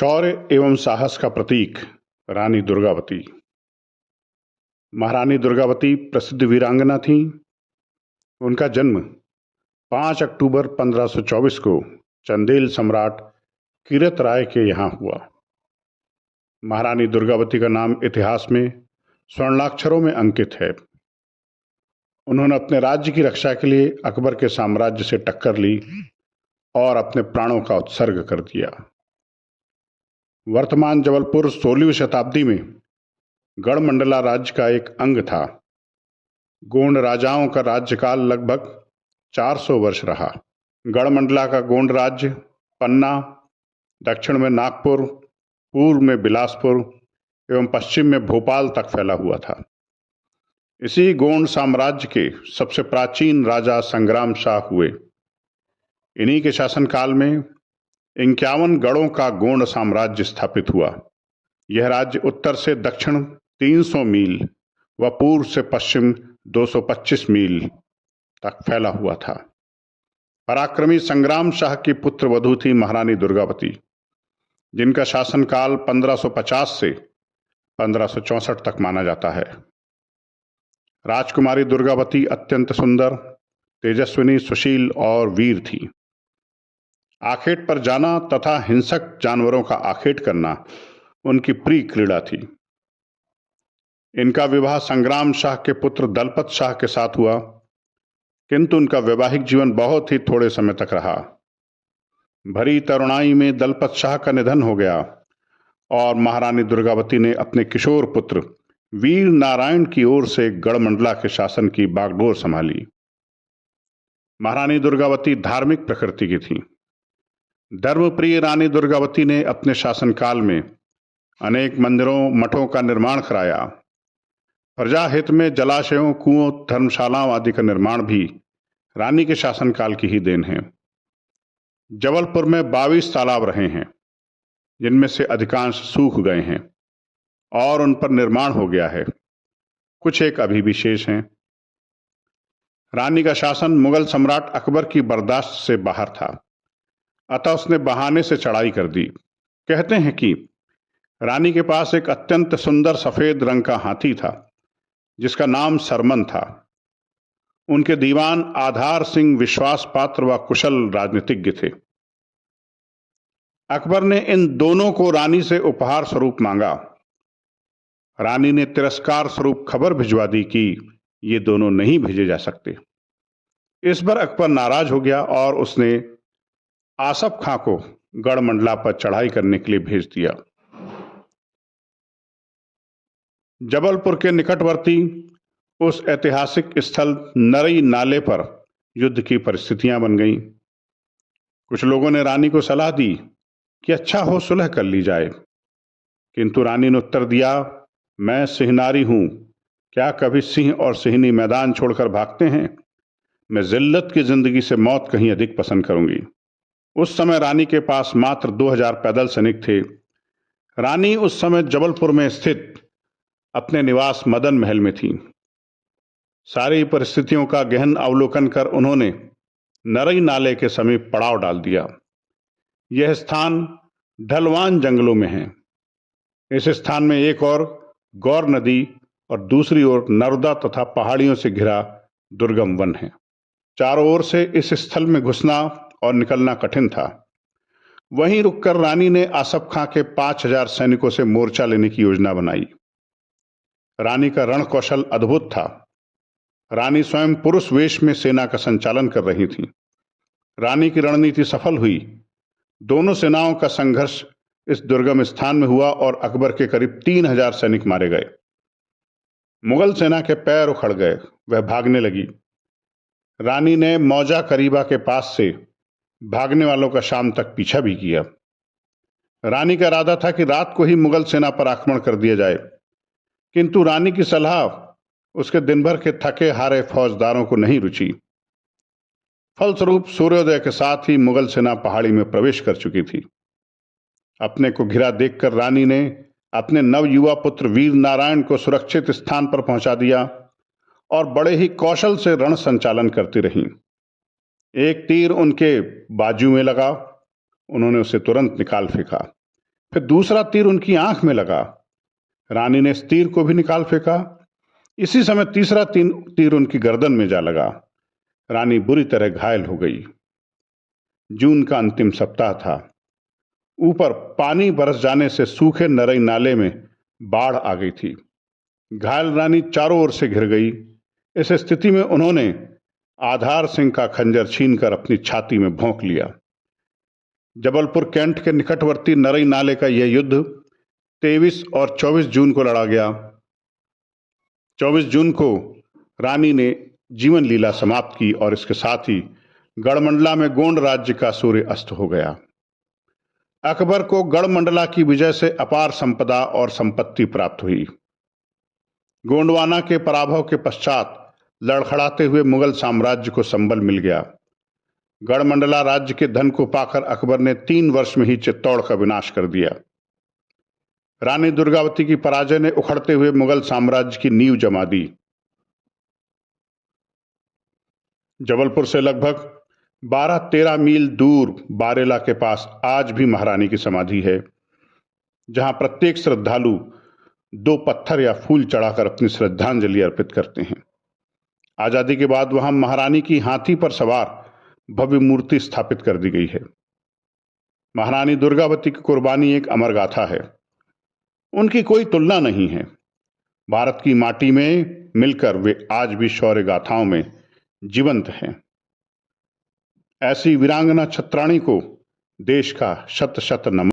शौर्य एवं साहस का प्रतीक रानी दुर्गावती। महारानी दुर्गावती प्रसिद्ध वीरांगना थीं। उनका जन्म 5 अक्टूबर 1524 को चंदेल सम्राट किरत राय के यहाँ हुआ। महारानी दुर्गावती का नाम इतिहास में स्वर्णाक्षरों में अंकित है। उन्होंने अपने राज्य की रक्षा के लिए अकबर के साम्राज्य से टक्कर ली और अपने प्राणों का उत्सर्ग कर दिया। वर्तमान जबलपुर 16वीं शताब्दी में गढ़मंडला राज्य का एक अंग था। गोंड राजाओं का राज्यकाल लगभग 400 वर्ष रहा। गढ़मंडला का गोंड राज्य पन्ना, दक्षिण में नागपुर, पूर्व में बिलासपुर एवं पश्चिम में भोपाल तक फैला हुआ था। इसी गोंड साम्राज्य के सबसे प्राचीन राजा संग्राम शाह हुए। इन्हीं के शासनकाल में 51 गढ़ों का गोंड साम्राज्य स्थापित हुआ। यह राज्य उत्तर से दक्षिण 300 मील व पूर्व से पश्चिम 225 मील तक फैला हुआ था। पराक्रमी संग्राम शाह की पुत्र वधू थी महारानी दुर्गावती, जिनका शासनकाल 1550 से 1564 तक माना जाता है। राजकुमारी दुर्गावती अत्यंत सुंदर, तेजस्विनी, सुशील और वीर थी। आखेट पर जाना तथा हिंसक जानवरों का आखेट करना उनकी प्रिय क्रीड़ा थी। इनका विवाह संग्राम शाह के पुत्र दलपत शाह के साथ हुआ, किंतु उनका वैवाहिक जीवन बहुत ही थोड़े समय तक रहा। भरी तरुणाई में दलपत शाह का निधन हो गया और महारानी दुर्गावती ने अपने किशोर पुत्र वीर नारायण की ओर से गढ़मंडला के शासन की बागडोर संभाली। महारानी दुर्गावती धार्मिक प्रकृति की थी। धर्मप्रिय रानी दुर्गावती ने अपने शासनकाल में अनेक मंदिरों, मठों का निर्माण कराया। प्रजा हित में जलाशयों, कुओं, धर्मशालाओं आदि का निर्माण भी रानी के शासनकाल की ही देन है। जबलपुर में 22 तालाब रहे हैं, जिनमें से अधिकांश सूख गए हैं और उन पर निर्माण हो गया है। कुछ एक अभी भी शेष हैं। रानी का शासन मुगल सम्राट अकबर की बर्दाश्त से बाहर था, अतः उसने बहाने से चढ़ाई कर दी। कहते हैं कि रानी के पास एक अत्यंत सुंदर सफेद रंग का हाथी था, जिसका नाम सरमन था। उनके दीवान आधार सिंह विश्वास पात्र व कुशल राजनीतिज्ञ थे। अकबर ने इन दोनों को रानी से उपहार स्वरूप मांगा। रानी ने तिरस्कार स्वरूप खबर भिजवा दी कि ये दोनों नहीं भेजे जा सकते। इस पर अकबर नाराज हो गया और उसने आसफ खां को गढ़मंडला पर चढ़ाई करने के लिए भेज दिया। जबलपुर के निकटवर्ती उस ऐतिहासिक स्थल नरई नाले पर युद्ध की परिस्थितियां बन गईं। कुछ लोगों ने रानी को सलाह दी कि अच्छा हो सुलह कर ली जाए, किंतु रानी ने उत्तर दिया, मैं सिंहनारी हूं, क्या कभी सिंह और सिंहनी मैदान छोड़कर भागते हैं? मैं जिल्लत की जिंदगी से मौत कहीं अधिक पसंद करूंगी। उस समय रानी के पास मात्र 2000 पैदल सैनिक थे। रानी उस समय जबलपुर में स्थित अपने निवास मदन महल में थी। सारी परिस्थितियों का गहन अवलोकन कर उन्होंने नरई नाले के समीप पड़ाव डाल दिया। यह स्थान ढलवान जंगलों में है। इस स्थान में एक और गौर नदी और दूसरी ओर नर्मदा तथा पहाड़ियों से घिरा दुर्गम वन है। चारों ओर से इस स्थल में घुसना और निकलना कठिन था। वहीं रुककर रानी ने आसफ खां के 5000 सैनिकों से मोर्चा लेने की योजना बनाई। रानी का रण कौशल अद्भुत था। रानी स्वयं पुरुष वेश में सेना का संचालन कर रही थी। रानी की रणनीति सफल हुई। दोनों सेनाओं का संघर्ष इस दुर्गम स्थान में हुआ और अकबर के करीब 3000 सैनिक मारे गए। मुगल सेना के पैर उखड़ गए, वह भागने लगी। रानी ने मौजा करीबा के पास से भागने वालों का शाम तक पीछा भी किया। रानी का इरादा था कि रात को ही मुगल सेना पर आक्रमण कर दिया जाए, किंतु रानी की सलाह उसके दिन भर के थके हारे फौजदारों को नहीं रुची। फलस्वरूप सूर्योदय के साथ ही मुगल सेना पहाड़ी में प्रवेश कर चुकी थी। अपने को घिरा देखकर रानी ने अपने नवयुवा पुत्र वीर नारायण को सुरक्षित स्थान पर पहुंचा दिया और बड़े ही कौशल से रण संचालन करती रहीं। एक तीर उनके बाजू में लगा, उन्होंने उसे तुरंत निकाल फेंका। फिर दूसरा तीर उनकी आंख में लगा। रानी ने इस तीर को भी निकाल फेंका। इसी समय तीसरा तीर उनकी गर्दन में जा लगा। रानी बुरी तरह घायल हो गई। जून का अंतिम सप्ताह था। ऊपर पानी बरस जाने से सूखे नरई नाले में बाढ़ आ गई थी। घायल रानी चारों ओर से घिर गई। इस स्थिति में उन्होंने आधार सिंह का खंजर छीनकर अपनी छाती में भोंक लिया। जबलपुर कैंट के निकटवर्ती नरई नाले का यह युद्ध 23 और 24 जून को लड़ा गया। 24 जून को रानी ने जीवन लीला समाप्त की और इसके साथ ही गढ़मंडला में गोंड राज्य का सूर्य अस्त हो गया। अकबर को गढ़मंडला की विजय से अपार संपदा और संपत्ति प्राप्त हुई। गोंडवाना के पराभव के पश्चात लड़खड़ाते हुए मुगल साम्राज्य को संबल मिल गया। गढ़मंडला राज्य के धन को पाकर अकबर ने 3 वर्ष में ही चित्तौड़ का विनाश कर दिया। रानी दुर्गावती की पराजय ने उखड़ते हुए मुगल साम्राज्य की नींव जमा दी। जबलपुर से लगभग 12-13 मील दूर बारेला के पास आज भी महारानी की समाधि है, जहां प्रत्येक श्रद्धालु 2 पत्थर या फूल चढ़ाकर अपनी श्रद्धांजलि अर्पित करते हैं। आजादी के बाद वहां महारानी की हाथी पर सवार भव्य मूर्ति स्थापित कर दी गई है। महारानी दुर्गावती की कुर्बानी एक अमर गाथा है। उनकी कोई तुलना नहीं है। भारत की माटी में मिलकर वे आज भी शौर्य गाथाओं में जीवंत हैं। ऐसी वीरांगना छत्राणी को देश का शत शत नमन।